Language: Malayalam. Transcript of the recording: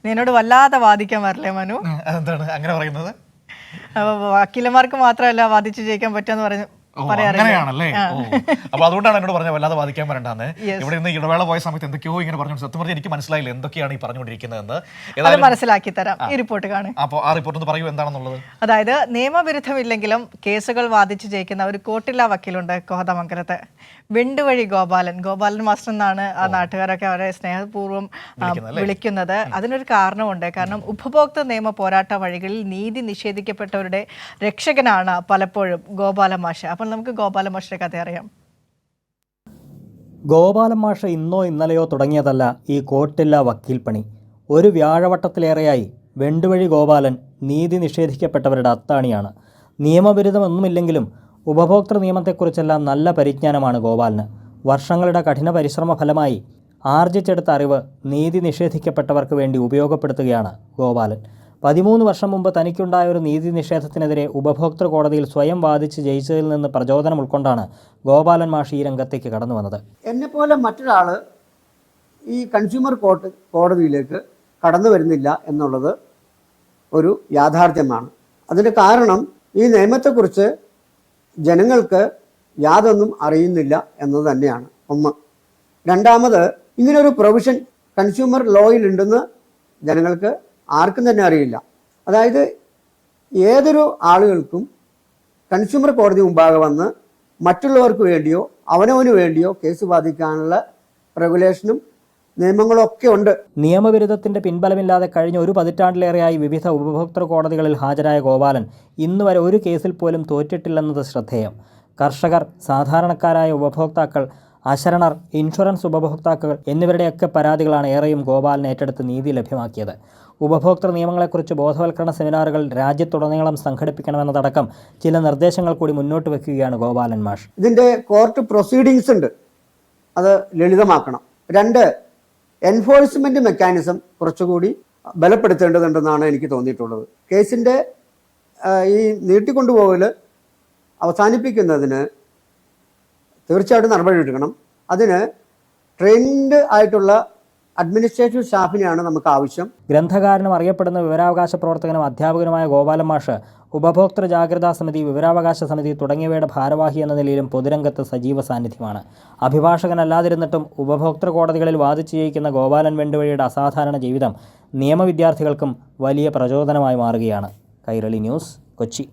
നിന്നോട് വല്ലാതെ വാദിക്കാൻ വരില്ലേ മനു? എന്താണ് അങ്ങനെ പറയുന്നത്? വക്കീലന്മാർക്ക് മാത്രമല്ല വാദിച്ചു ജയിക്കാൻ പറ്റുമെന്ന് പറഞ്ഞു. അങ്ങനെയാണല്ലേ? അപ്പൊ അതുകൊണ്ടാണ് എന്നോട് പറഞ്ഞത് വല്ലാതെ വാദിക്കാൻ വരണ്ടാന്ന്. ഇവിടെ നിന്ന് ഇടവേള പോയ സമയത്ത് എന്തൊക്കെയോ ഇങ്ങനെ പറഞ്ഞു. സത്യം പറഞ്ഞാൽ എനിക്ക് മനസ്സിലായില്ല എന്തൊക്കെയാണ് ഈ പറഞ്ഞുകൊണ്ടിരിക്കുന്നതെന്ന്. മനസ്സിലാക്കി തരാം, ഈ റിപ്പോർട്ട് കാണും. അപ്പോൾ ആ റിപ്പോർട്ട് ഒന്ന് പറയൂ, എന്താണെന്നുള്ളത്. അതായത് നിയമവിരുദ്ധമില്ലെങ്കിലും കേസുകൾ വാദിച്ചു ജയിക്കുന്ന ഒരു കോട്ടില്ല വക്കീലുണ്ട് കോതമംഗലത്ത്. വെണ്ടുവഴി ഗോപാലൻ മാസ്റ്റർ എന്നാണ് ആ നാട്ടുകാരൊക്കെ അവരെ സ്നേഹപൂർവ്വം വിളിക്കുന്നത്. അതിനൊരു കാരണമുണ്ട്. കാരണം ഉപഭോക്തൃ നിയമ പോരാട്ട വഴികളിൽ നീതി നിഷേധിക്കപ്പെട്ടവരുടെ രക്ഷകനാണ് പലപ്പോഴും ഗോപാലൻ മാഷ്. അപ്പോൾ നമുക്ക് ഗോപാലൻ മാഷിന്റെ കഥ അറിയാം. ഗോപാലൻ മാഷ് ഇന്നോ ഇന്നലെയോ തുടങ്ങിയതല്ല ഈ കോട്ടില്ല വക്കീൽ പണി. ഒരു വ്യാഴവട്ടത്തിലേറെയായി വെണ്ടുവഴി ഗോപാലൻ നീതി നിഷേധിക്കപ്പെട്ടവരുടെ അത്താണിയാണ്. നിയമവിരുദ്ധമൊന്നുമില്ലെങ്കിലും ഉപഭോക്തൃ നിയമത്തെക്കുറിച്ചെല്ലാം നല്ല പരിജ്ഞാനമാണ് ഗോപാലന്. വർഷങ്ങളുടെ കഠിന പരിശ്രമ ഫലമായി ആർജിച്ചെടുത്ത അറിവ് നീതി നിഷേധിക്കപ്പെട്ടവർക്ക് വേണ്ടി ഉപയോഗപ്പെടുത്തുകയാണ് ഗോപാലൻ. 13 വർഷം മുമ്പ് തനിക്കുണ്ടായ ഒരു നീതി നിഷേധത്തിനെതിരെ ഉപഭോക്തൃ കോടതിയിൽ സ്വയം വാദിച്ച് ജയിച്ചതിൽ നിന്ന് പ്രചോദനം ഉൾക്കൊണ്ടാണ് ഗോപാലൻ മാഷി ഈ രംഗത്തേക്ക് കടന്നു വന്നത്. എന്നെപ്പോലെ മറ്റൊരാൾ ഈ കൺസ്യൂമർ കോടതിയിലേക്ക് കടന്നു വരുന്നില്ല എന്നുള്ളത് ഒരു യാഥാർത്ഥ്യമാണ്. അതിൻ്റെ കാരണം ഈ നിയമത്തെക്കുറിച്ച് ജനങ്ങൾക്ക് യാതൊന്നും അറിയുന്നില്ല എന്നത് തന്നെയാണ് ഒന്ന്. രണ്ടാമത്, ഇങ്ങനൊരു പ്രൊവിഷൻ കൺസ്യൂമർ ലോയിൽ ഉണ്ടെന്ന് ജനങ്ങൾക്ക് ആർക്കും തന്നെ അറിയില്ല. അതായത് ഏതൊരു ആളുകൾക്കും കൺസ്യൂമർ കോടതി മുമ്പാകെ വന്ന് മറ്റുള്ളവർക്ക് വേണ്ടിയോ അവനവന് വേണ്ടിയോ കേസ് ബാധിക്കാനുള്ള റെഗുലേഷനും നിയമങ്ങളൊക്കെ ഉണ്ട്. നിയമവിരുദ്ധത്തിൻ്റെ പിൻബലമില്ലാതെ കഴിഞ്ഞ ഒരു പതിറ്റാണ്ടിലേറെയായി വിവിധ ഉപഭോക്തൃ കോടതികളിൽ ഹാജരായ ഗോപാലൻ ഇന്നുവരെ ഒരു കേസിൽ പോലും തോറ്റിട്ടില്ലെന്നത് ശ്രദ്ധേയം. കർഷകർ, സാധാരണക്കാരായ ഉപഭോക്താക്കൾ, അശരണർ, ഇൻഷുറൻസ് ഉപഭോക്താക്കൾ എന്നിവരുടെയൊക്കെ പരാതികളാണ് ഏറെയും ഗോപാലൻ ഏറ്റെടുത്ത് നീതി ലഭ്യമാക്കിയത്. ഉപഭോക്തൃ നിയമങ്ങളെക്കുറിച്ച് ബോധവൽക്കരണ സെമിനാറുകൾ രാജ്യത്തുടനീളം സംഘടിപ്പിക്കണമെന്നതടക്കം ചില നിർദ്ദേശങ്ങൾ കൂടി മുന്നോട്ട് വയ്ക്കുകയാണ് ഗോപാലൻ മാഷ്. ഇതിൻ്റെ കോർട്ട് പ്രൊസീഡിങ്സ് ഉണ്ട്, അത് ലളിതമാക്കണം. 2, എൻഫോഴ്സ്മെൻറ്റ് മെക്കാനിസം കുറച്ചുകൂടി ബലപ്പെടുത്തേണ്ടതുണ്ടെന്നാണ് എനിക്ക് തോന്നിയിട്ടുള്ളത്. കേസിൻ്റെ ഈ നീട്ടിക്കൊണ്ടുപോകൽ അവസാനിപ്പിക്കുന്നതിന് തീർച്ചയായിട്ടും നടപടി എടുക്കണം. അതിന് ട്രെയിൻഡ് ആയിട്ടുള്ള അഡ്മിനിസ്ട്രേറ്റീവ് സ്റ്റാഫിനെയാണ് നമുക്ക് ആവശ്യം. ഗ്രന്ഥകാരനും അറിയപ്പെടുന്ന വിവരാവകാശ പ്രവർത്തകനും അധ്യാപകനുമായ ഗോപാലൻ മാഷ് ഉപഭോക്തൃ ജാഗ്രതാ സമിതി, വിവരാവകാശ സമിതി തുടങ്ങിയവയുടെ ഭാരവാഹി എന്ന നിലയിലും പൊതുരംഗത്ത് സജീവ സാന്നിധ്യമാണ്. അഭിഭാഷകനല്ലാതിരുന്നിട്ടും ഉപഭോക്തൃ കോടതികളിൽ വാദിച്ചു ജയിക്കുന്ന ഗോപാലൻ വെണ്ടുവഴിയുടെ അസാധാരണ ജീവിതം നിയമവിദ്യാർത്ഥികൾക്കും വലിയ പ്രചോദനമായി മാറുകയാണ്. കൈരളി ന്യൂസ്, കൊച്ചി.